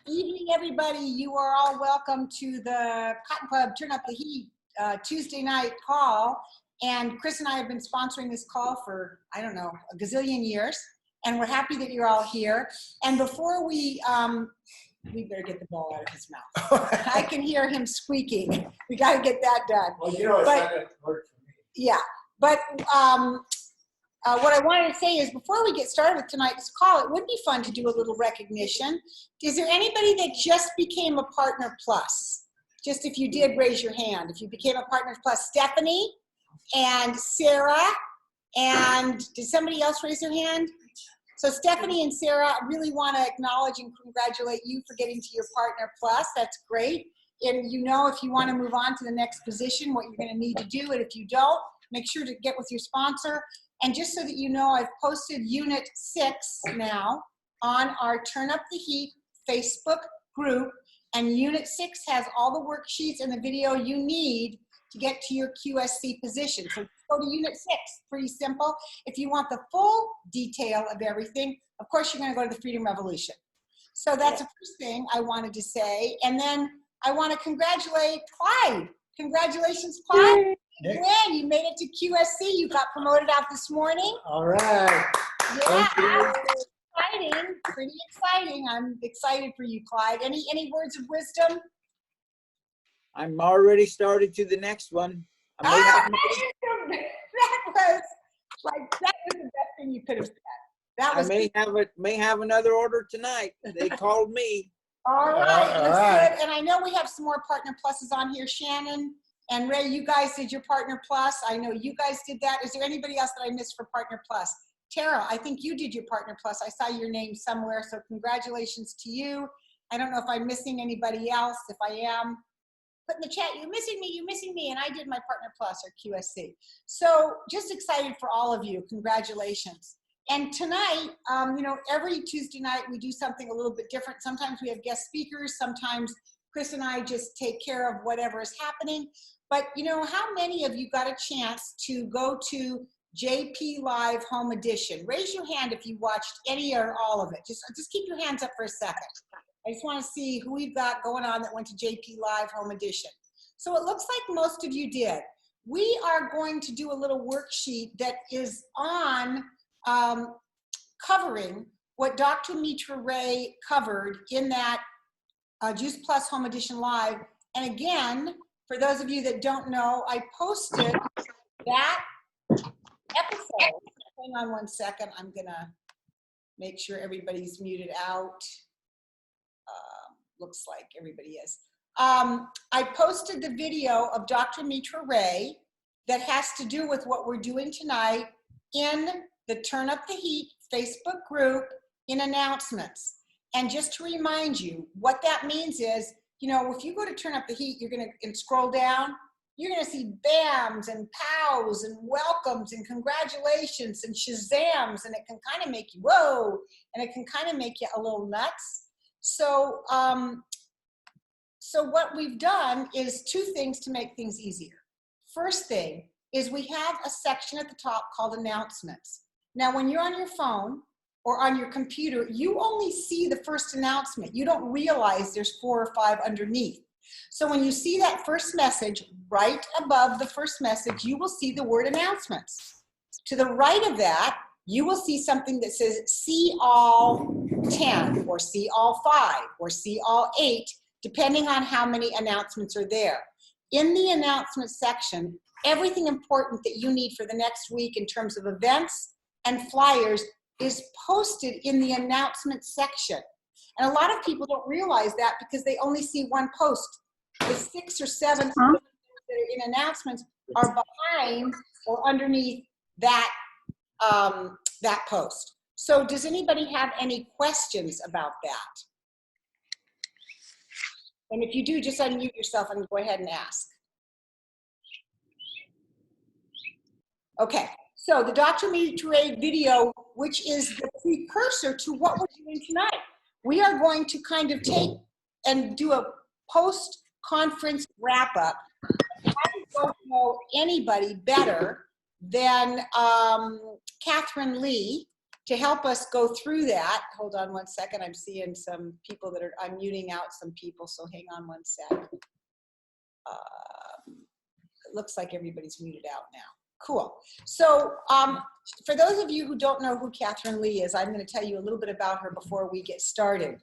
Evening, everybody. You are all welcome to the Cotton Club Turn Up the Heat Tuesday night call. And Chris and I have been sponsoring this call for, I don't know, a gazillion years. And we're happy that you're all here. And before we better get the ball out of his mouth. I can hear him squeaking. We got to get that done. Well, you know, it's not going to work for me. Yeah, but what I wanted to say is before we get started with tonight's call, it would be fun to do a little recognition. Is there anybody that just became a Partner Plus? Just if you did, raise your hand. If you became a Partner Plus, Stephanie and Sarah, and did somebody else raise their hand? So Stephanie and Sarah, I really want to acknowledge and congratulate you for getting to your Partner Plus. That's great. And you know, if you want to move on to the next position, what you're going to need to do, and if you don't, make sure to get with your sponsor. And just so that you know, I've posted Unit 6 now on our Turn Up the Heat Facebook group. And Unit 6 has all the worksheets and the video you need to get to your QSC position. So go to Unit 6, pretty simple. If you want the full detail of everything, of course, you're going to go to the Freedom Revolution. So that's the first thing I wanted to say. And then I want to congratulate Clyde. Congratulations, Clyde. Glenn, you made it to QSC. You got promoted out this morning. All right. Yeah, exciting. Pretty exciting. I'm excited for you, Clyde. Any words of wisdom? I'm already started to the next one. That was the best thing you could have said. That was I may have another order tonight. They called me. All right, that's good. And I know we have some more Partner Pluses on here. Shannon and Ray, you guys did your Partner Plus. I know you guys did that. Is there anybody else that I missed for Partner Plus? Tara, I think you did your Partner Plus. I saw your name somewhere, so congratulations to you. I don't know if I'm missing anybody else. If I am, put in the chat, you're missing me, and I did my Partner Plus or QSC. So just excited for all of you. Congratulations. And tonight, you know, every Tuesday night we do something a little bit different. Sometimes we have guest speakers. Sometimes Chris and I just take care of whatever is happening. But you know, how many of you got a chance to go to JP Live Home Edition? Raise your hand if you watched any or all of it. Just keep your hands up for a second. I just want to see who we've got going on that went to JP Live Home Edition. So it looks like most of you did. We are going to do a little worksheet that is on covering what Dr. Mitra Ray covered in that Juice Plus Home Edition Live. And again, for those of you that don't know, I posted that episode. Hang on one second. I'm going to make sure everybody's muted out. Looks like everybody is. I posted the video of Dr. Mitra Ray that has to do with what we're doing tonight in the Turn Up the Heat Facebook group in announcements. And just to remind you, what that means is, you know, if you go to Turn Up the Heat, you're going to scroll down, you're going to see bams and pows and welcomes and congratulations and shazams, and it can kind of make you whoa, and it can kind of make you a little nuts. So, so what we've done is two things to make things easier. First thing is we have a section at the top called announcements. Now, when you're on your phone or on your computer, you only see the first announcement. You don't realize there's 4 or 5 underneath. So when you see that first message, right above the first message, you will see the word announcements. To the right of that, you will see something that says see all 10 or see all 5 or see all 8, depending on how many announcements are there. In the announcement section, everything important that you need for the next week in terms of events and flyers is posted in the announcement section. And a lot of people don't realize that because they only see one post. The 6 or 7 that are in announcements are behind or underneath that, that post. So does anybody have any questions about that? And if you do, just unmute yourself and go ahead and ask. Okay, so the Dr. Mitra Ray video, which is the precursor to what we're doing tonight. We are going to kind of take and do a post-conference wrap-up. I don't know anybody better than Kathrine Lee to help us go through that. Hold on one second. I'm seeing some people that are, I'm muting out some people, so hang on one sec. It looks like everybody's muted out now. Cool. So for those of you who don't know who Kathrine Lee is, I'm going to tell you a little bit about her before we get started.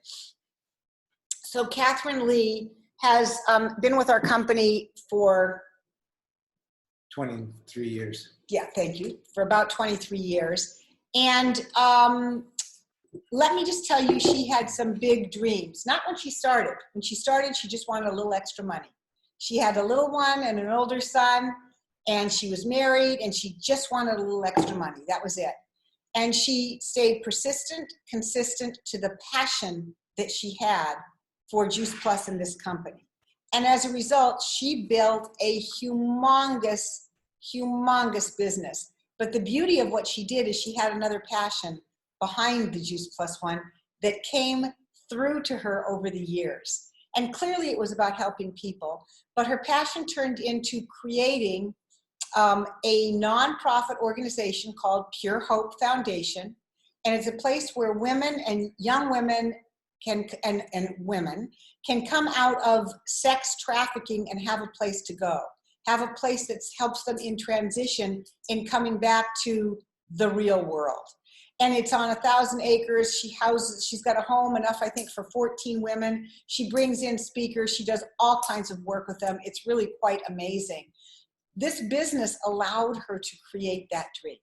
So Kathrine Lee has been with our company for 23 years. Yeah, thank you. For about 23 years. And let me just tell you, she had some big dreams. Not when she started. When she started, she just wanted a little extra money. She had a little one and an older son, and she was married, and she just wanted a little extra money. That was it. And she stayed persistent, consistent to the passion that she had for Juice Plus in this company. And as a result, she built a humongous business. But the beauty of what she did is she had another passion behind the Juice Plus one that came through to her over the years. And clearly it was about helping people, but her passion turned into creating a nonprofit organization called Pure Hope Foundation. And it's a place where women and young women and women can come out of sex trafficking and have a place to go. Have a place that helps them in transition in coming back to the real world. And it's on 1,000 acres. She's got a home enough, I think, for 14 women. She brings in speakers. She does all kinds of work with them. It's really quite amazing. This business allowed her to create that dream.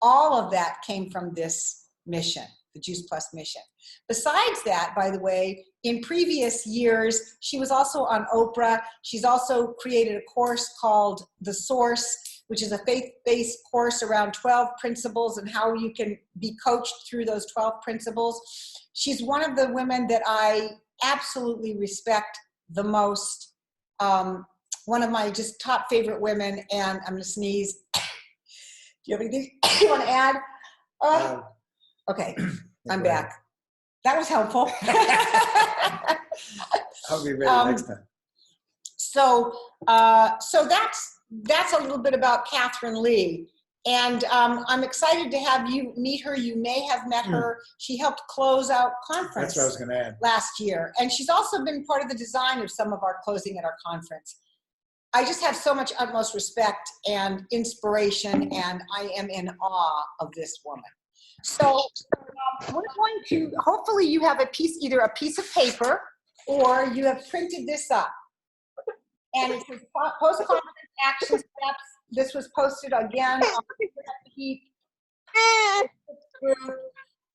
All of that came from this mission, the Juice Plus mission. Besides that, by the way, in previous years, she was also on Oprah. She's also created a course called The Source, which is a faith-based course around 12 principles and how you can be coached through those 12 principles. She's one of the women that I absolutely respect the most. One of my just top favorite women, and I'm gonna sneeze. Do you have anything you wanna add? Okay, I'm back. That was helpful. I'll be ready next time. So that's a little bit about Kathrine Lee. And I'm excited to have you meet her. You may have met her. She helped close out conference That's what I was going to add. last year. And she's also been part of the design of some of our closing at our conference. I just have so much utmost respect and inspiration, and I am in awe of this woman. So we're going to, hopefully you have a piece, either a piece of paper or you have printed this up. And it says post-conference action steps. This was posted again on the Heat group,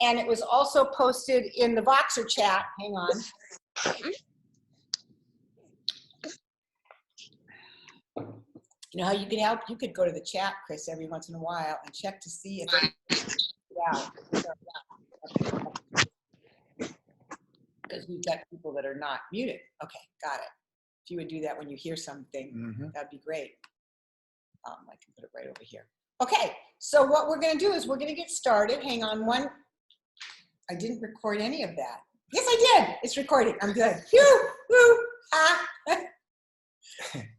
and it was also posted in the Voxer chat. Hang on. You know how you can help? You could go to the chat, Chris, every once in a while and check to see if because we've got people that are not muted. Okay, got it. If you would do that when you hear something, that'd be great. I can put it right over here. Okay, so what we're going to do is we're going to get started. Hang on one. I didn't record any of that. Yes, I did. It's recording. I'm good. Woo, woo, ah.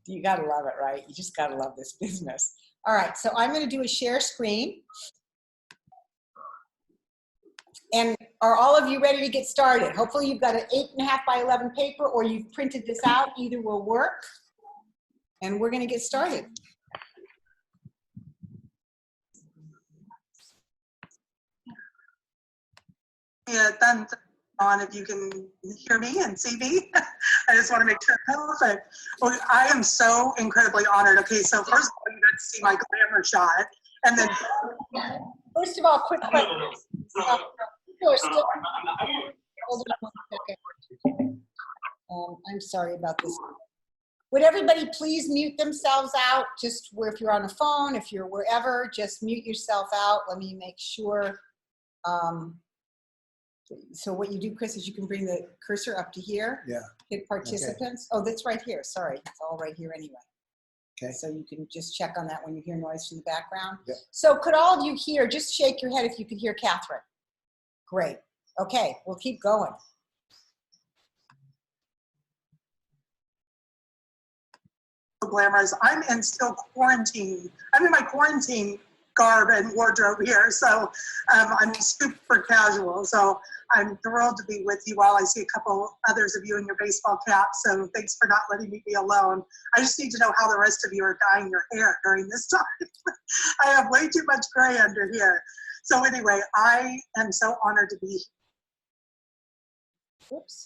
You got to love it, right? You just got to love this business. All right, so I'm going to do a share screen. And are all of you ready to get started? Hopefully you've got an 8.5 by 11 paper or you've printed this out. Either will work. And we're going to get started. Yeah, then on if you can hear me and see me. I just want to make sure. Perfect. Well, I am so incredibly honored. Okay, so first of all, you got to see my glamour shot. And then first of all, quick question. People are still, hold on 1 second. I'm sorry about this. Would everybody please mute themselves out? Just where, if you're on the phone, if you're wherever, just mute yourself out. Let me make sure. So what you do, Chris, is you can bring the cursor up to here. Yeah. Hit participants. Okay. Oh, that's right here. Sorry, it's all right here anyway. Okay. So you can just check on that when you hear noise from the background. Yeah. So could all of you hear, just shake your head if you could hear Kathrine. Great. Okay, we'll keep going. glamorous. I'm in still quarantine. I'm in my quarantine garb and wardrobe here. So I'm super casual. So I'm thrilled to be with you while I see a couple others of you in your baseball caps. So thanks for not letting me be alone. I just need to know how the rest of you are dyeing your hair during this time. I have way too much gray under here. So anyway, I am so honored to be here. Oops.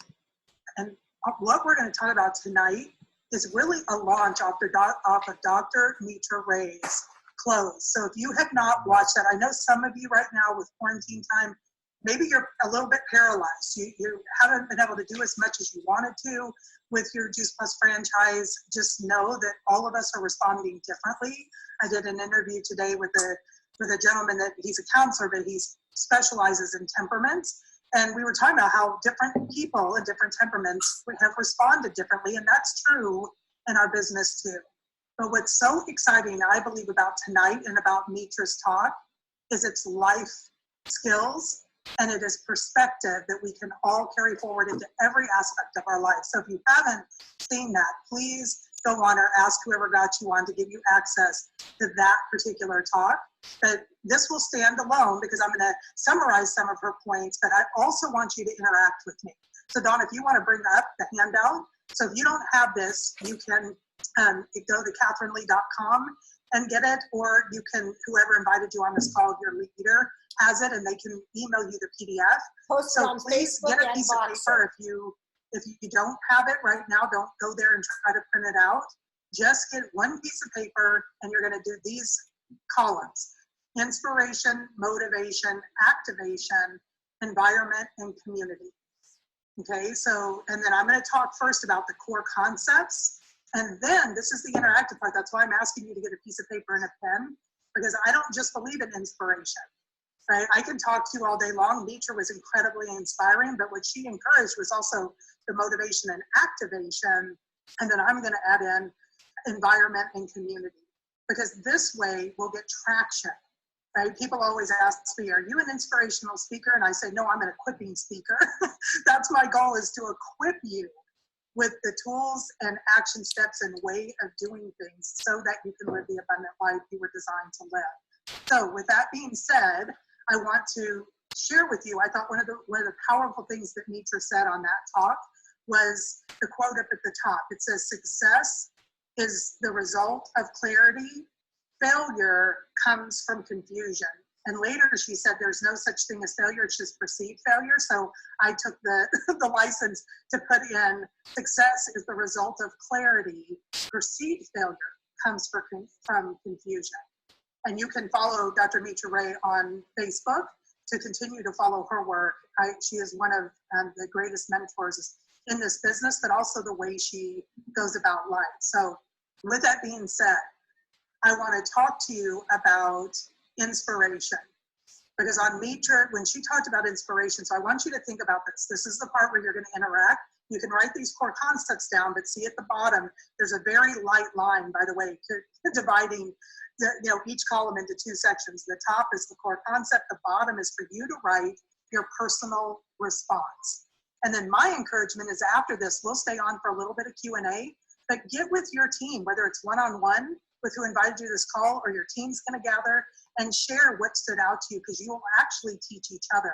And what we're going to talk about tonight is really a launch off of Dr. Mitra Ray's clothes. So if you have not watched that, I know some of you right now with quarantine time, maybe you're a little bit paralyzed. You haven't been able to do as much as you wanted to with your Juice Plus franchise. Just know that all of us are responding differently. I did an interview today with a gentleman that he's a counselor, but he specializes in temperaments. And we were talking about how different people and different temperaments have responded differently, and that's true in our business too. But what's so exciting, I believe, about tonight and about Mitra's talk is its life skills, and it is perspective that we can all carry forward into every aspect of our life. So if you haven't seen that, please go on or ask whoever got you on to give you access to that particular talk. But this will stand alone because I'm going to summarize some of her points, but I also want you to interact with me. So Dawn, if you want to bring up the handout, so if you don't have this, you can go to kathrinelee.com and get it, or you can, whoever invited you on this call, your leader has it, and they can email you the PDF. Post it on Please Facebook get a and piece of paper. If you don't have it right now, don't go there and try to print it out. Just get one piece of paper, and you're going to do these columns: inspiration, motivation, activation, environment, and community. Okay, so, and then I'm going to talk first about the core concepts, and then this is the interactive part. That's why I'm asking you to get a piece of paper and a pen, because I don't just believe in inspiration. Right? I can talk to you all day long. Mitra was incredibly inspiring, but what she encouraged was also the motivation and activation. And then I'm going to add in environment and community, because this way we'll get traction. Right? People always ask me, are you an inspirational speaker? And I say, no, I'm an equipping speaker. That's my goal, is to equip you with the tools and action steps and way of doing things so that you can live the abundant life you were designed to live. So with that being said, I want to share with you, I thought one of the powerful things that Mitra said on that talk was the quote up at the top. It says, success is the result of clarity. Failure comes from confusion. And later she said there's no such thing as failure, it's just perceived failure. So I took the license to put in, success is the result of clarity. Perceived failure comes from confusion. And you can follow Dr. Mitra Ray on Facebook to continue to follow her work. She is one of the greatest mentors in this business, but also the way she goes about life. So with that being said, I want to talk to you about inspiration. Because on Mitra, when she talked about inspiration, so I want you to think about this. This is the part where you're going to interact. You can write these core concepts down, but see at the bottom, there's a very light line, by the way, dividing each column into two sections. The top is the core concept. The bottom is for you to write your personal response. And then my encouragement is, after this, we'll stay on for a little bit of Q&A, but get with your team, whether it's one-on-one with who invited you to this call, or your team's going to gather and share what stood out to you, because you will actually teach each other.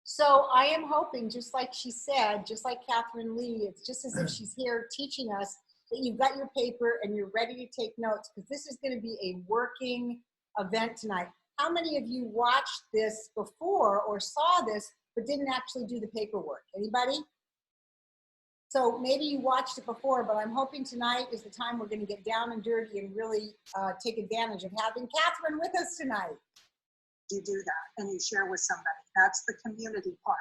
So I am hoping, just like she said, just like Kathrine Lee, it's just as if she's here teaching us, that you've got your paper and you're ready to take notes, because this is going to be a working event tonight. How many of you watched this before or saw this but didn't actually do the paperwork? Anybody? So maybe you watched it before, but I'm hoping tonight is the time we're going to get down and dirty and really take advantage of having Kathrine with us tonight. You do that and you share with somebody. That's the community part.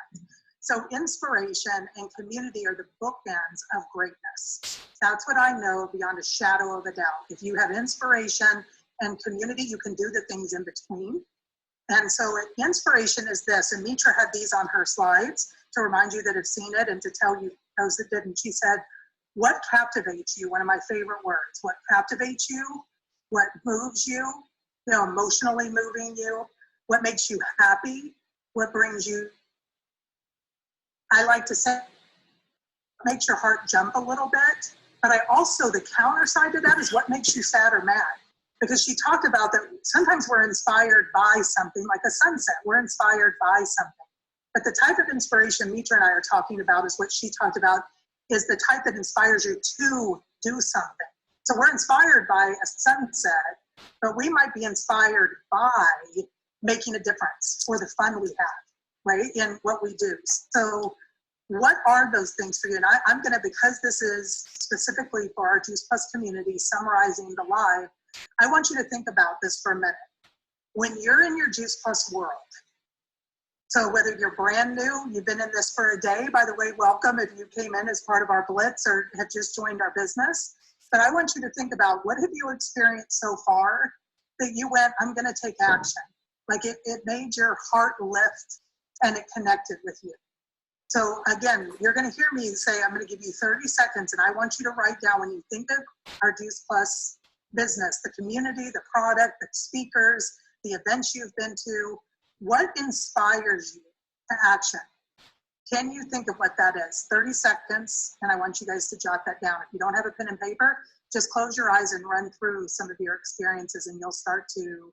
So inspiration and community are the bookends of greatness. That's what I know beyond a shadow of a doubt. If you have inspiration and community, you can do the things in between. And so inspiration is this, and Mitra had these on her slides to remind you that have seen it and to tell you those that didn't. She said, what captivates you? One of my favorite words. What captivates you? What moves you? Emotionally moving you? What makes you happy? What brings you, I like to say, makes your heart jump a little bit. But I also, the counter side to that is what makes you sad or mad. because she talked about that sometimes we're inspired by something like a sunset. We're inspired by something. But the type of inspiration Mitra and I are talking about is what she talked about is the type that inspires you to do something. So we're inspired by a sunset, but we might be inspired by making a difference or the fun we have, right, in what we do. So what are those things for you? And I'm going to, because this is specifically for our Juice Plus community, summarizing the live, I want you to think about this for a minute. When you're in your Juice Plus world, so whether you're brand new, you've been in this for a day, by the way, welcome if you came in as part of our Blitz or have just joined our business. But I want you to think about what have you experienced so far that you went, I'm going to take action. Like it made your heart lift and it connected with you. So again, you're going to hear me say, I'm going to give you 30 seconds and I want you to write down when you think of our Juice Plus business, the community, the product, the speakers, the events you've been to, what inspires you to action? Can you think of what that is? 30 seconds, and I want you guys to jot that down. If you don't have a pen and paper, just close your eyes and run through some of your experiences and you'll start to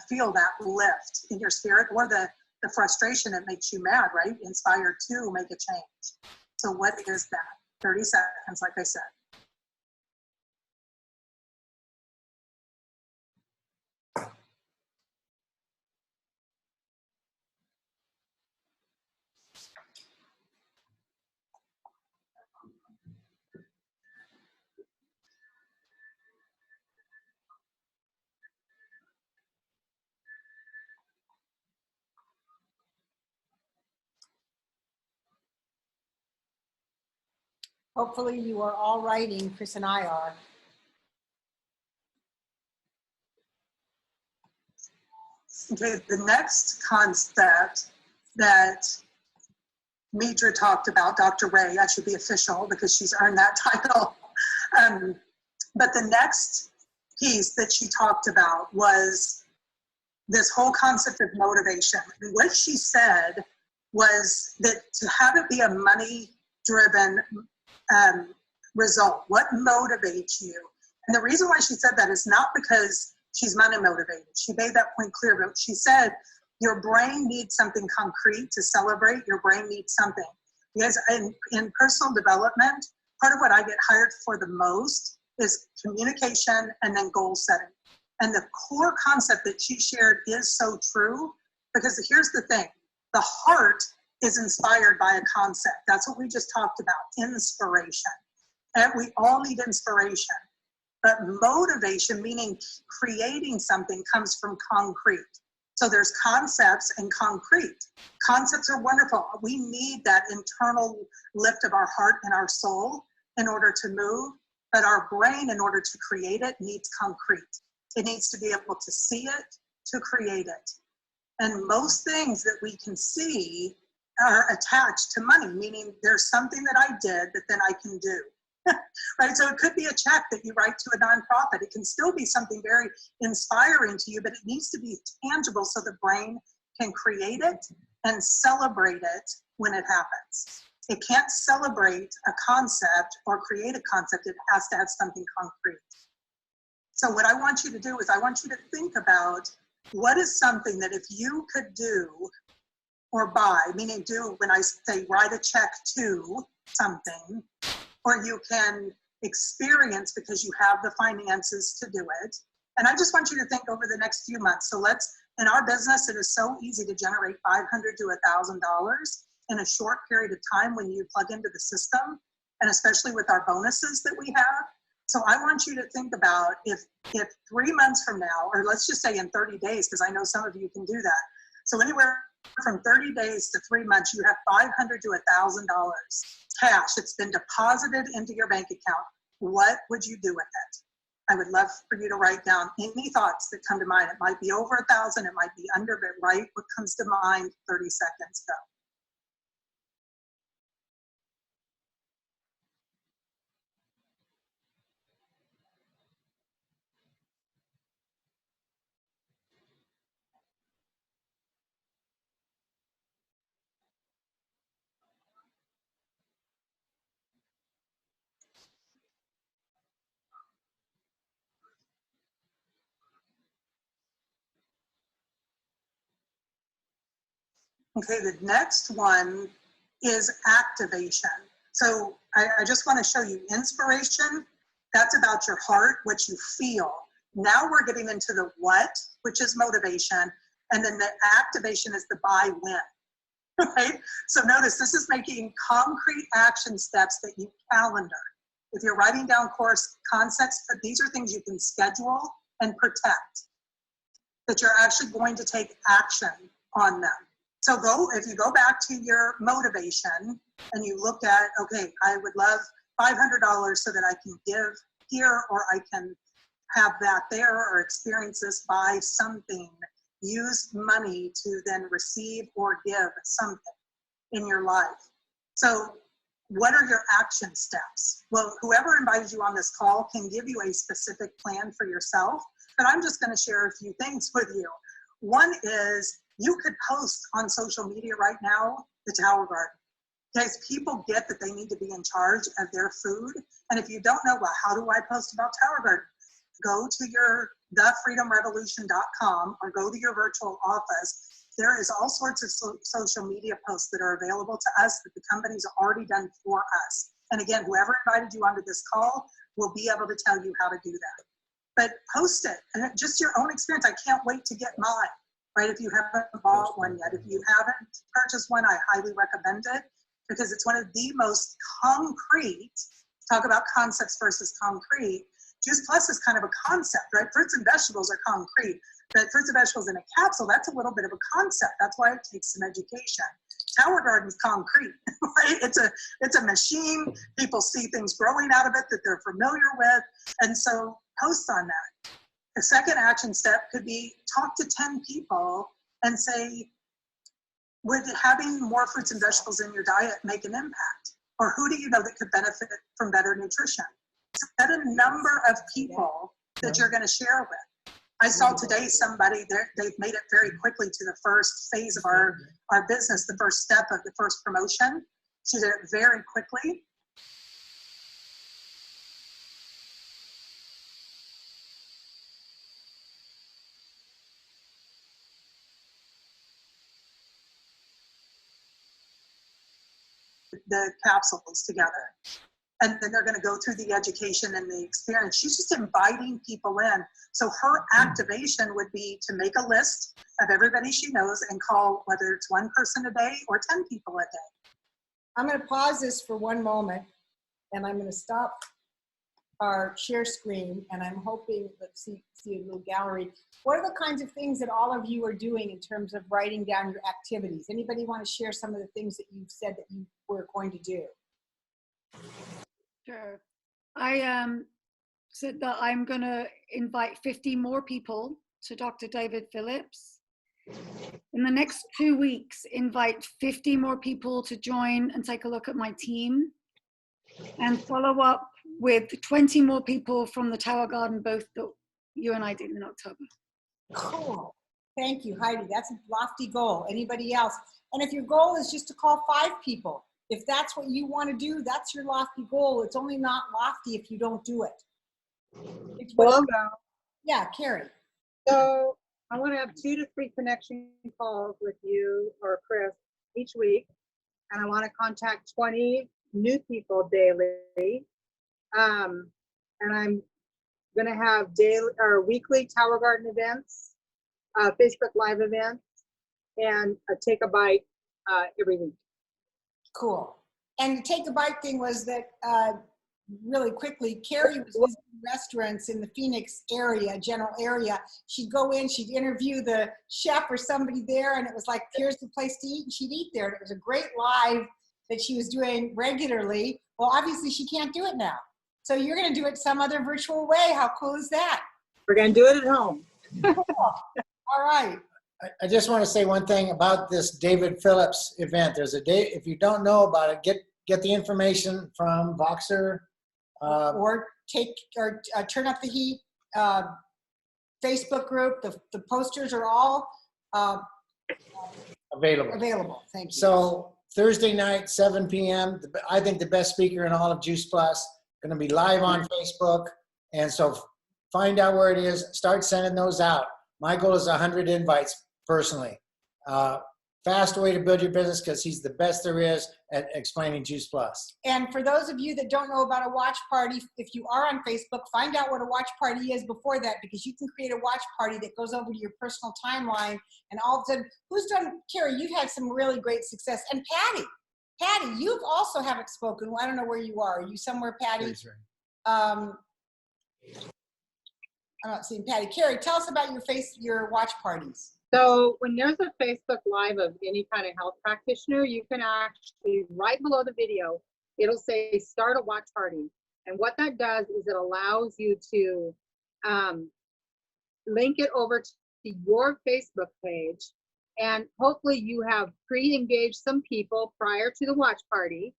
feel that lift in your spirit or the frustration that makes you mad, right? Inspired to make a change. So what is that? 30 seconds, like I said. Hopefully you are all writing, Chris and I are. Okay, the next concept that Mitra talked about, Dr. Ray, I should be official because she's earned that title. But the next piece that she talked about was this whole concept of motivation. And what she said was that to have it be a money-driven result, what motivates you? And the reason why she said that is not because she's money motivated. She made that point clear, but she said your brain needs something concrete to celebrate. Your brain needs something. Because in personal development, part of what I get hired for the most is communication and then goal setting. And the core concept that she shared is so true, because here's the thing, the heart is inspired by a concept. That's what we just talked about, inspiration. And we all need inspiration. But motivation, meaning creating something, comes from concrete. So there's concepts and concrete. Concepts are wonderful. We need that internal lift of our heart and our soul in order to move. But our brain, in order to create it, needs concrete. It needs to be able to see it, to create it. And most things that we can see are attached to money, meaning there's something that I did that then I can do. Right? So it could be a check that you write to a nonprofit. It can still be something very inspiring to you, but it needs to be tangible so the brain can create it and celebrate it when it happens. It can't celebrate a concept or create a concept. It has to have something concrete. So what I want you to do is I want you to think about what is something that if you could do or buy, meaning do when I say write a check to something, or you can experience because you have the finances to do it. And I just want you to think over the next few months. So in our business, it is so easy to generate $500 to $1,000 in a short period of time when you plug into the system, and especially with our bonuses that we have. So I want you to think about if 3 months from now, or let's just say in 30 days, because I know some of you can do that. So anywhere from 30 days to 3 months, you have $500 to $1,000 cash. It's been deposited into your bank account. What would you do with it? I would love for you to write down any thoughts that come to mind. It might be over 1,000, it might be under, but write what comes to mind. 30 seconds, go. Okay, the next one is activation. So I just want to show you inspiration. That's about your heart, what you feel. Now we're getting into the what, which is motivation. And then the activation is the buy win, right? So notice this is making concrete action steps that you calendar. If you're writing down course concepts, but these are things you can schedule and protect, that you're actually going to take action on them. So if you go back to your motivation and you look at, okay, I would love $500 so that I can give here, or I can have that there, or experience this, buy something, use money to then receive or give something in your life. So what are your action steps? Well, whoever invited you on this call can give you a specific plan for yourself, but I'm just going to share a few things with you. One is you could post on social media right now the Tower Garden. Guys, people get that they need to be in charge of their food. And if you don't know, well, how do I post about Tower Garden? Go to your thefreedomrevolution.com or go to your virtual office. There is all sorts of social media posts that are available to us that the company's already done for us. And again, whoever invited you onto this call will be able to tell you how to do that. But post it, and just your own experience. I can't wait to get mine, right? If you haven't bought one yet, if you haven't purchased one, I highly recommend it, because it's one of the most concrete, talk about concepts versus concrete. Juice Plus is kind of a concept, right? Fruits and vegetables are concrete, but fruits and vegetables in a capsule, that's a little bit of a concept. That's why it takes some education. Tower Garden's concrete, right? It's a machine. People see things growing out of it that they're familiar with. And so post on that. The second action step could be talk to 10 people and say, would having more fruits and vegetables in your diet make an impact? Or who do you know that could benefit from better nutrition? Set a number of people that you're going to share with. I saw today somebody, they've made it very quickly to the first phase of our business, the first step of the first promotion. She did it very quickly. The capsules together. And then they're going to go through the education and the experience. She's just inviting people in. So her activation would be to make a list of everybody she knows and call, whether it's one person a day or 10 people a day. I'm going to pause this for one moment, and I'm going to stop our share screen, and I'm hoping, let's see a little gallery. What are the kinds of things that all of you are doing in terms of writing down your activities? Anybody want to share some of the things that you've said that you were going to do? Sure. I said that I'm going to invite 50 more people to Dr. David Phillips. In the next 2 weeks, invite 50 more people to join and take a look at my team, and follow up with 20 more people from the Tower Garden booth that you and I did in October. Cool. Thank you, Heidi. That's a lofty goal. Anybody else? And if your goal is just to call 5 people, if that's what you want to do, that's your lofty goal. It's only not lofty if you don't do it. Well, yeah, Carrie. so I want to have 2 to 3 connection calls with you or Chris each week, and I want to contact 20 new people daily. And I'm going to have daily or weekly Tower Garden events, Facebook Live events, and a Take a Bite every week. Cool. And the Take a Bite thing was that really quickly, Carrie was visiting restaurants in the Phoenix area, general area. She'd go in, she'd interview the chef or somebody there, and it was like, here's the place to eat, and she'd eat there. And it was a great live that she was doing regularly. Well, obviously she can't do it now. So you're going to do it some other virtual way. How cool is that? We're going to do it at home. Cool. All right. I just want to say one thing about this David Phillips event. There's a day, if you don't know about it, get the information from Voxer. Or Turn Up the Heat Facebook group. The posters are all available. Thank you. So Thursday night, 7 p.m. I think the best speaker in all of Juice Plus, going to be live on Facebook. And so find out where it is. Start sending those out. My goal is 100 invites personally. fast way to build your business because he's the best there is at explaining Juice Plus. And for those of you that don't know about a watch party, if you are on Facebook, find out what a watch party is before that, because you can create a watch party that goes over to your personal timeline, and all of a sudden, Carrie, you've had some really great success. And Patty, you also haven't spoken. I don't know where you are. Are you somewhere, Patty? I'm not seeing Patty. Carrie, tell us about your watch parties. So when there's a Facebook Live of any kind of health practitioner, you can actually, right below the video, it'll say start a watch party. And what that does is it allows you to link it over to your Facebook page. And hopefully you have pre-engaged some people prior to the watch party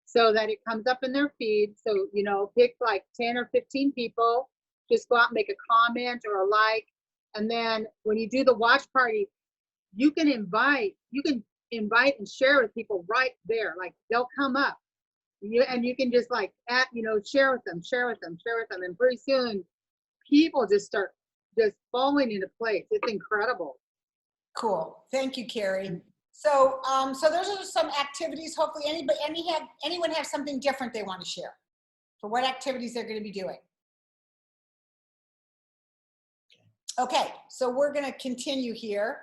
so that it comes up in their feed. So, you know, pick like 10 or 15 people, just go out and make a comment or a like. And then when you do the watch party, you can invite and share with people right there. Like they'll come up, and you can just like share with them. And pretty soon people just start falling into place. It's incredible. Cool. Thank you, Carrie. So, so those are some activities. Hopefully anyone have something different they want to share for what activities they're going to be doing. Okay, so we're going to continue here.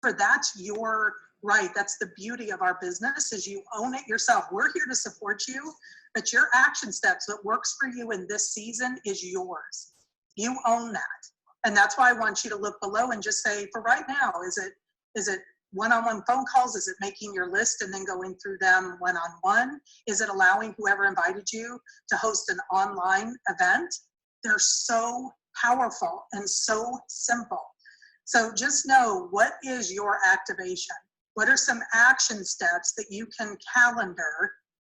That's your right. That's the beauty of our business, is you own it yourself. We're here to support you, but your action steps that works for you in this season is yours. You own that. And that's why I want you to look below and just say, for right now, is it one-on-one phone calls? Is it making your list and then going through them one-on-one? Is it allowing whoever invited you to host an online event? They're so powerful and so simple. So just know, what is your activation? What are some action steps that you can calendar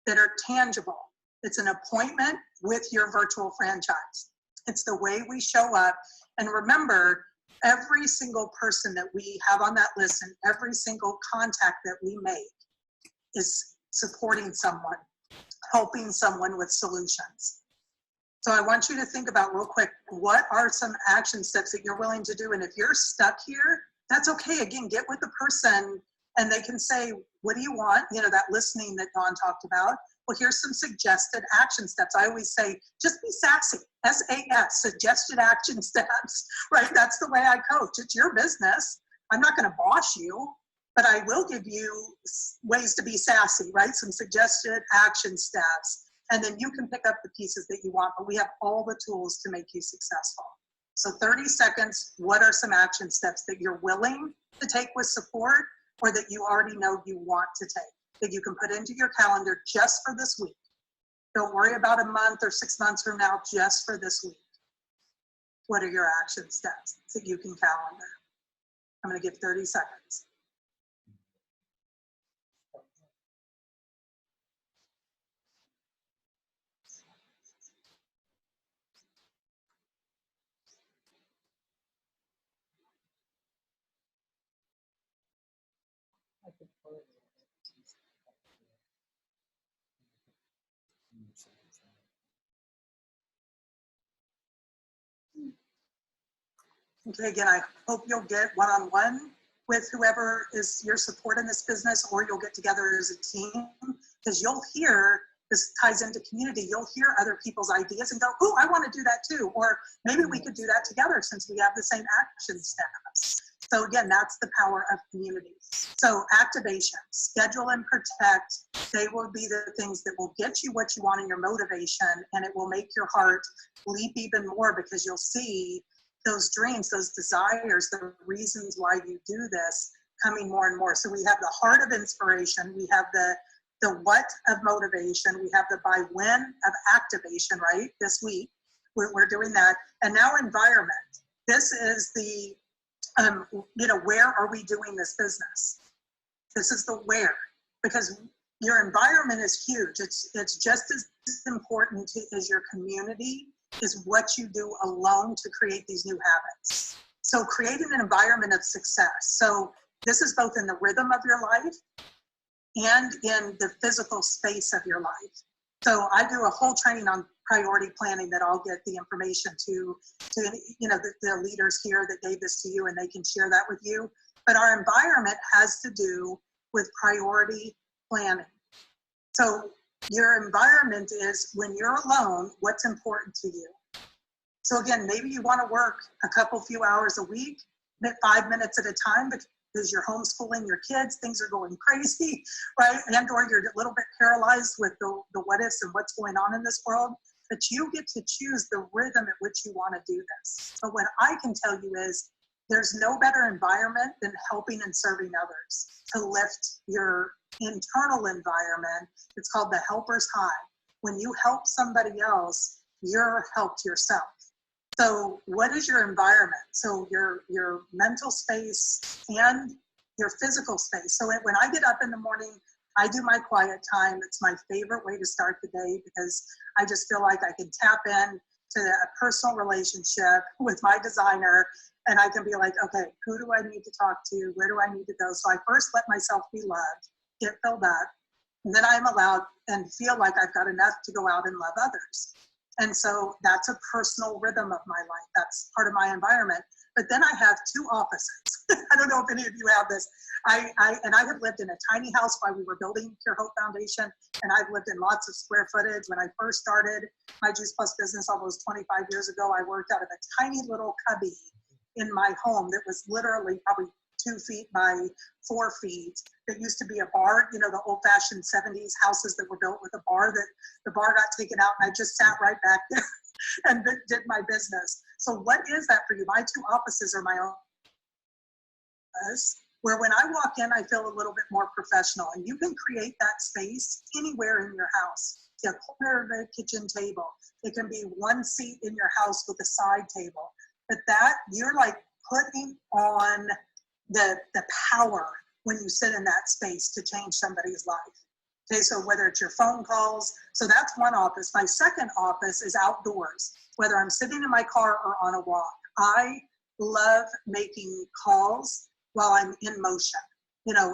that are tangible? It's an appointment with your virtual franchise. It's the way we show up. And remember, every single person that we have on that list and every single contact that we make is supporting someone, helping someone with solutions. So I want you to think about real quick, what are some action steps that you're willing to do? And if you're stuck here, that's okay. Again, get with the person and they can say, what do you want? You know, that listening that Dawn talked about. Well, here's some suggested action steps. I always say, just be sassy, S-A-S, suggested action steps, right? That's the way I coach. It's your business. I'm not going to boss you, but I will give you ways to be sassy, right? Some suggested action steps. And then you can pick up the pieces that you want, but we have all the tools to make you successful. So 30 seconds, what are some action steps that you're willing to take with support, or that you already know you want to take, that you can put into your calendar just for this week? Don't worry about a month or 6 months from now, just for this week. What are your action steps that you can calendar? I'm going to give 30 seconds. Okay, again, I hope you'll get one-on-one with whoever is your support in this business, or you'll get together as a team, because you'll hear, this ties into community, you'll hear other people's ideas and go, oh, I want to do that too. Or maybe we could do that together since we have the same action steps. So again, that's the power of community. So activation, schedule and protect, they will be the things that will get you what you want in your motivation, and it will make your heart leap even more, because you'll see those dreams, those desires, the reasons why you do this coming more and more. So we have the heart of inspiration, we have the what of motivation, we have the by when of activation, right? This week, we're doing that. And now environment. This is the, where are we doing this business? This is the where, because your environment is huge. It's just as important as your community is what you do alone to create these new habits. So creating an environment of success. So this is both in the rhythm of your life and in the physical space of your life. So I do a whole training on priority planning that I'll get the information to the leaders here that gave this to you, and they can share that with you. But our environment has to do with priority planning. So your environment is, when you're alone, what's important to you. So again, maybe you want to work a few hours a week, 5 minutes at a time, because you're homeschooling your kids, things are going crazy, right? And or you're a little bit paralyzed with the what ifs and what's going on in this world. But you get to choose the rhythm at which you want to do this. But what I can tell you is, there's no better environment than helping and serving others to lift your internal environment. It's called the helper's high. When you help somebody else, you're helped yourself. So what is your environment? So your mental space and your physical space. So when I get up in the morning, I do my quiet time. It's my favorite way to start the day, because I just feel like I can tap in to a personal relationship with my designer, and I can be like, okay, who do I need to talk to? Where do I need to go? So I first let myself be loved, get filled up, and then I'm allowed and feel like I've got enough to go out and love others. And so that's a personal rhythm of my life. That's part of my environment. But then I have 2 offices. I don't know if any of you have this. I have lived in a tiny house while we were building Pure Hope Foundation, and I've lived in lots of square footage. When I first started my Juice Plus business almost 25 years ago, I worked out of a tiny little cubby in my home that was literally probably 2 feet by 4 feet. That used to be a bar, the old-fashioned 70s houses that were built with a bar, that the bar got taken out, and I just sat right back there and did my business. So what is that for you? My 2 offices are my own office, where when I walk in, I feel a little bit more professional, and you can create that space anywhere in your house. A corner of a kitchen table. It can be 1 seat in your house with a side table. But that, you're like putting on the power when you sit in that space to change somebody's life. Okay, so whether it's your phone calls, so that's one office. My second office is outdoors, whether I'm sitting in my car or on a walk. I love making calls while I'm in motion.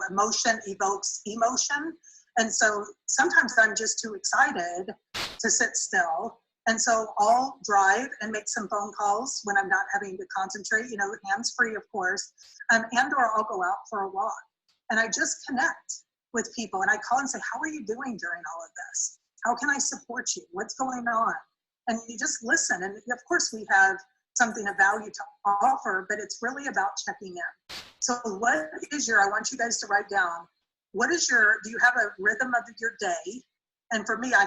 Emotion evokes emotion. And so sometimes I'm just too excited to sit still. And so I'll drive and make some phone calls when I'm not having to concentrate, hands-free, of course, and or I'll go out for a walk. And I just connect with people, and I call and say, how are you doing during all of this? How can I support you? What's going on? And you just listen. And of course we have something of value to offer, but it's really about checking in. So what is I want you guys to write down, do you have a rhythm of your day? And for me, I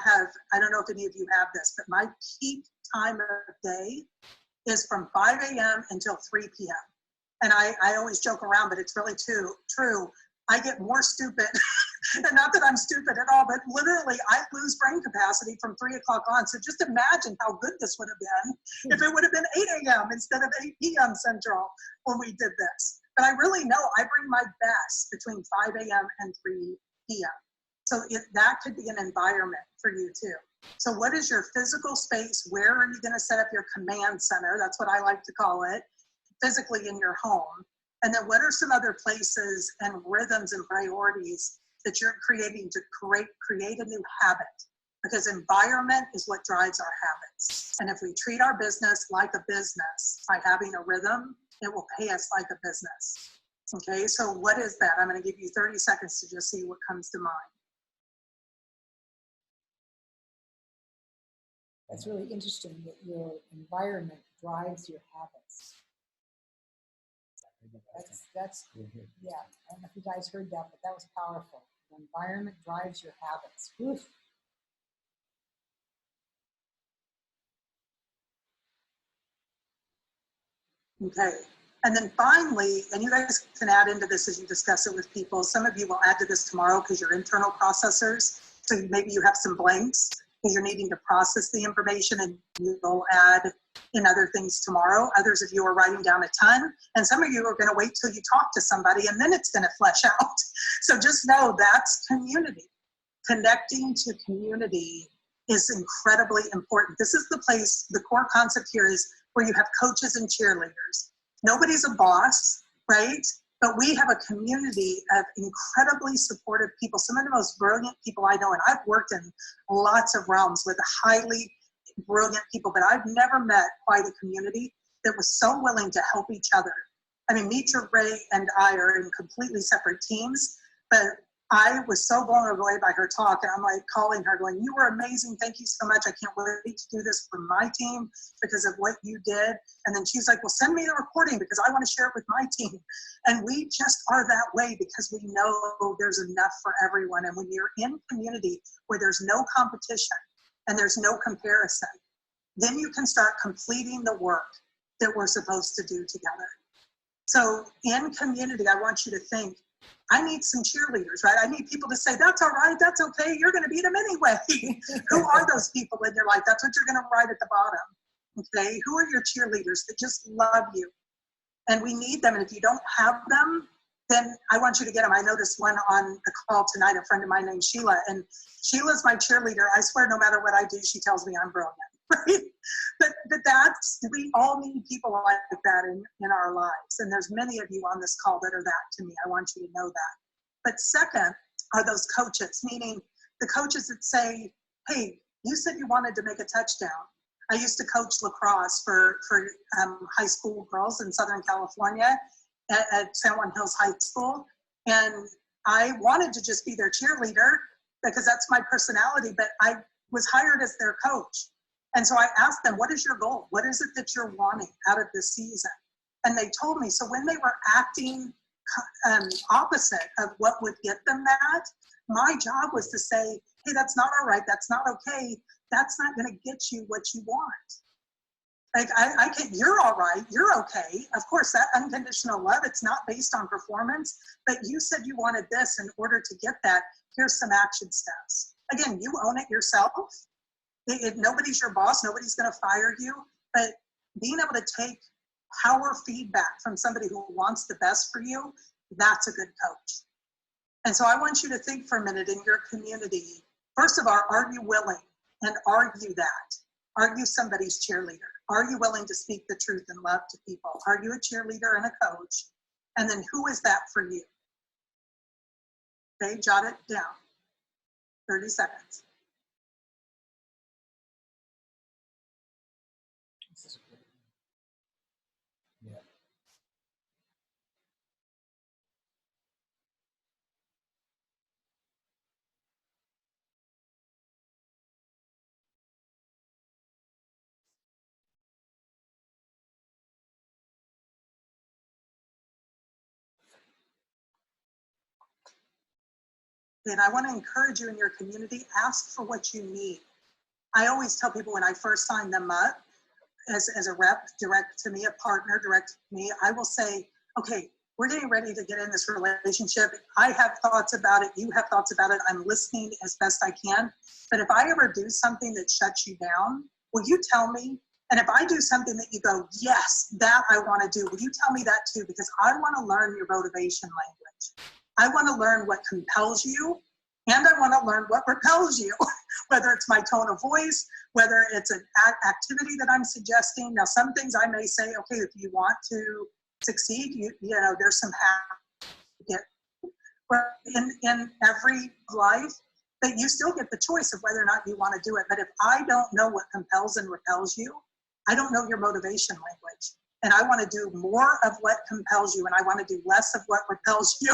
don't know if any of you have this, but my peak time of day is from 5 a.m. until 3 p.m. And I always joke around, but it's really true. I get more stupid, and not that I'm stupid at all, but literally I lose brain capacity from 3 o'clock on. So just imagine how good this would have been if it would have been 8 a.m. instead of 8 p.m. Central when we did this. But I really know I bring my best between 5 a.m. and 3 p.m. So that could be an environment for you too. So what is your physical space? Where are you going to set up your command center? That's what I like to call it, physically in your home. And then what are some other places and rhythms and priorities that you're creating to create a new habit? Because environment is what drives our habits. And if we treat our business like a business by having a rhythm, it will pay us like a business. Okay, so what is that? I'm going to give you 30 seconds to just see what comes to mind. That's really interesting that your environment drives your habits. That's yeah, I don't know if you guys heard that, but that was powerful. The environment drives your habits. Oof. Okay. And then finally, and you guys can add into this as you discuss it with people. Some of you will add to this tomorrow because you're internal processors. So maybe you have some blanks because you're needing to process the information, and you'll add in other things tomorrow. Others of you are writing down a ton, and some of you are going to wait till you talk to somebody and then it's going to flesh out. So just know that's community. Connecting to community is incredibly important. This is the place, the core concept here is where you have coaches and cheerleaders. Nobody's a boss, right? But we have a community of incredibly supportive people, some of the most brilliant people I know, and I've worked in lots of realms with highly brilliant people, but I've never met quite a community that was so willing to help each other. I mean, Mitra Ray and I are in completely separate teams, but I was so blown away by her talk, and I'm like calling her going, you were amazing, thank you so much, I can't wait to do this for my team because of what you did. And then she's like, well, send me the recording because I want to share it with my team. And we just are that way because we know there's enough for everyone. And when you're in community where there's no competition and there's no comparison, then you can start completing the work that we're supposed to do together. So in community, I want you to think, I need some cheerleaders, right? I need people to say, that's all right, that's okay, you're gonna beat them anyway. Who are those people in your life? That's what you're gonna write at the bottom, okay? Who are your cheerleaders that just love you? And we need them, and if you don't have them, then I want you to get them. I noticed one on the call tonight, a friend of mine named Sheila, and Sheila's my cheerleader. I swear no matter what I do, she tells me I'm brilliant, right? But that's, we all need people like that in our lives. And there's many of you on this call that are that to me. I want you to know that. But second are those coaches, meaning the coaches that say, hey, you said you wanted to make a touchdown. I used to coach lacrosse for high school girls in Southern California at San Juan Hills High School. And I wanted to just be their cheerleader because that's my personality, but I was hired as their coach. And so I asked them, what is your goal? What is it that you're wanting out of this season? And they told me, so when they were acting opposite of what would get them that, my job was to say, hey, that's not all right, that's not okay, that's not gonna get you what you want. Like, I can't, you're all right, you're okay. Of course, that unconditional love, it's not based on performance, but you said you wanted this. In order to get that, here's some action steps. Again, you own it yourself. Nobody's your boss, nobody's gonna fire you, but being able to take power feedback from somebody who wants the best for you, that's a good coach. And so I want you to think for a minute in your community, first of all, are you willing? And are you that? Are you somebody's cheerleader? Are you willing to speak the truth and love to people? Are you a cheerleader and a coach? And then who is that for you? Okay, jot it down. 30 seconds. Yeah. And I want to encourage you in your community, ask for what you need. I always tell people when I first sign them up as a rep, direct to me, a partner, direct to me, I will say, okay, we're getting ready to get in this relationship. I have thoughts about it. You have thoughts about it. I'm listening as best I can. But if I ever do something that shuts you down, will you tell me? And if I do something that you go, yes, that I want to do, will you tell me that too? Because I want to learn your motivation language. I want to learn what compels you, and I want to learn what repels you, whether it's my tone of voice, whether it's an activity that I'm suggesting. Now, some things I may say, okay, if you want to succeed, you know, there's some in every life, but you still get the choice of whether or not you want to do it. But if I don't know what compels and repels you, I don't know your motivation language. And I want to do more of what compels you, and I want to do less of what repels you.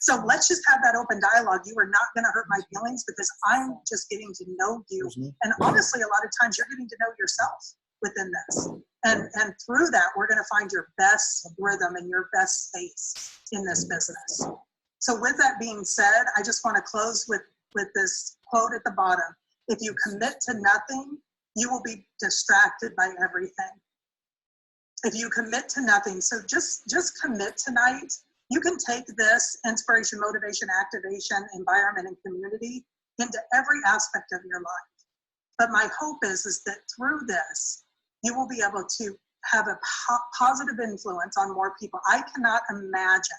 So let's just have that open dialogue. You are not going to hurt my feelings because I'm just getting to know you. And honestly, a lot of times you're getting to know yourself within this. And through that, we're going to find your best rhythm and your best space in this business. So with that being said, I just want to close with this quote at the bottom. If you commit to nothing, you will be distracted by everything. If you commit to nothing, so just commit tonight. You can take this inspiration, motivation, activation, environment, and community into every aspect of your life. But my hope is that through this, you will be able to have a positive influence on more people. I cannot imagine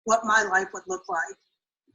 what my life would look like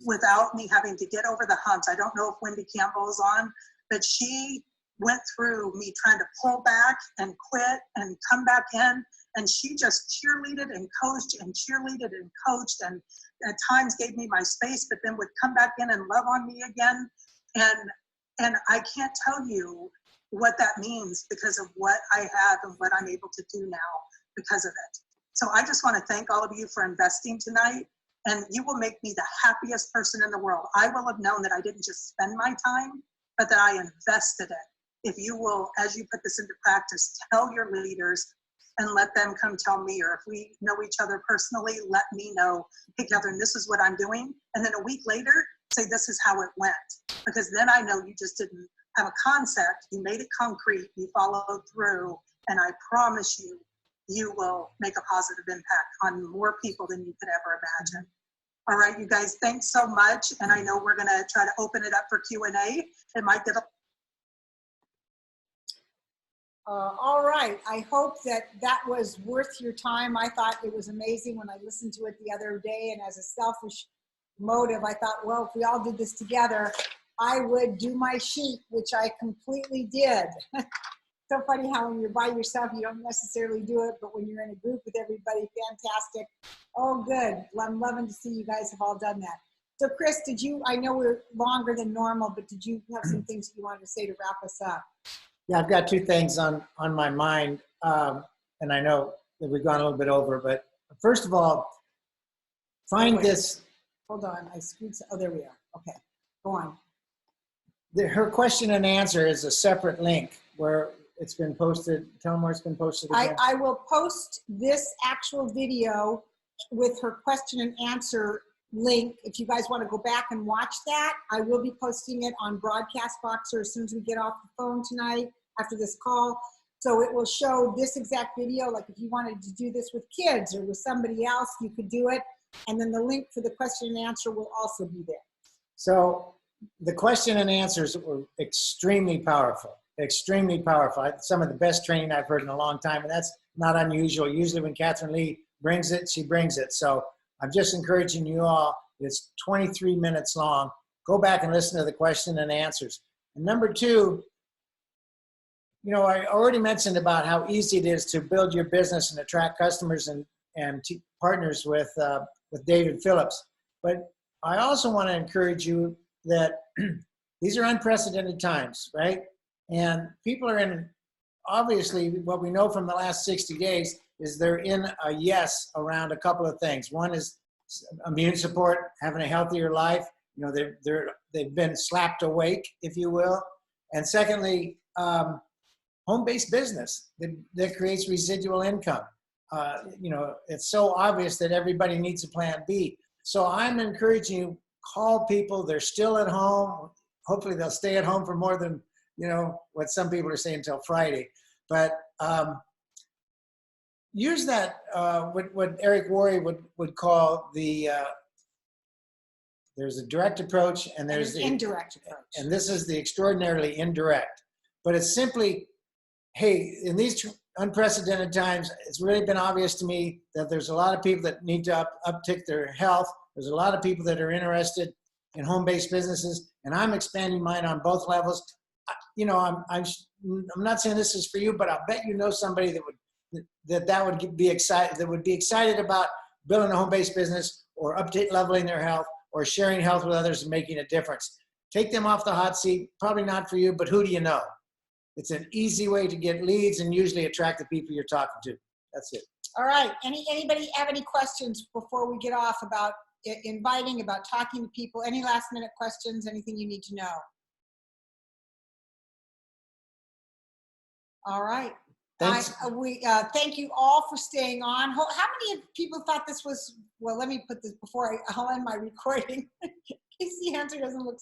without me having to get over the humps. I don't know if Wendy Campbell's on, but she went through me trying to pull back and quit and come back in, and she just cheerleaded and coached and cheerleaded and coached, and at times gave me my space, but then would come back in and love on me again. And I can't tell you what that means because of what I have and what I'm able to do now because of it. So I just want to thank all of you for investing tonight, and you will make me the happiest person in the world. I will have known that I didn't just spend my time, but that I invested it. If you will, as you put this into practice, tell your leaders and let them come tell me, or if we know each other personally, let me know, hey, Kathrine, this is what I'm doing. And then a week later, say, this is how it went. Because then I know you just didn't have a concept, you made it concrete, you followed through, and I promise you, you will make a positive impact on more people than you could ever imagine. All right, you guys, thanks so much. And I know we're gonna try to open it up for Q&A. It might get a all right, I hope that that was worth your time. I thought it was amazing when I listened to it the other day, and as a selfish motive, I thought, well, if we all did this together, I would do my sheet, which I completely did. So funny how when you're by yourself, you don't necessarily do it, but when you're in a group with everybody, fantastic. Oh, good. I'm loving to see you guys have all done that. So Chris, did you, I know we're longer than normal, but did you have some things that you wanted to say to wrap us up? Yeah, I've got two things on my mind, and I know that we've gone a little bit over, but first of all, find this. Hold on, I screwed, oh, there we are. Okay, go on. Her question and answer is a separate link where it's been posted. Tell them where it's been posted again. I will post this actual video with her question and answer link. If you guys want to go back and watch that, I will be posting it on Broadcast Boxer as soon as we get off the phone tonight after this call. So it will show this exact video. Like if you wanted to do this with kids or with somebody else, you could do it. And then the link for the question and answer will also be there. So the question and answers were extremely powerful, extremely powerful. Some of the best training I've heard in a long time, and that's not unusual. Usually when Kathrine Lee brings it, she brings it. So I'm just encouraging you all. It's 23 minutes long. Go back and listen to the question and answers. And number two, you know, I already mentioned about how easy it is to build your business and attract customers and partners with David Phillips. But I also want to encourage you that these are unprecedented times, right? And people are in, obviously, what we know from the last 60 days is they're in a yes around a couple of things. One is immune support, having a healthier life. You know, they've been slapped awake, if you will. And secondly, home-based business that creates residual income. You know, it's so obvious that everybody needs a plan B. So I'm encouraging you, call people. They're still at home. Hopefully they'll stay at home for more than, you know, what some people are saying until Friday. But use that, what Eric Worre would call the, there's a direct approach and there's the indirect approach. And this is the extraordinarily indirect. But it's simply, hey, in these unprecedented times, it's really been obvious to me that there's a lot of people that need to uptick their health. There's a lot of people that are interested in home-based businesses, and I'm expanding mine on both levels. You know, I'm not saying this is for you, but I'll bet you know somebody that would be excited about building a home-based business or leveling their health or sharing health with others and making a difference. Take them off the hot seat. Probably not for you, but who do you know? It's an easy way to get leads and usually attract the people you're talking to. That's it. All right. Anybody have any questions before we get off about inviting, about talking to people? Any last minute questions? Anything you need to know? All right. Thanks. Thank you all for staying on. How many people thought this was, well, let me put this before I'll end my recording. Casey answer doesn't look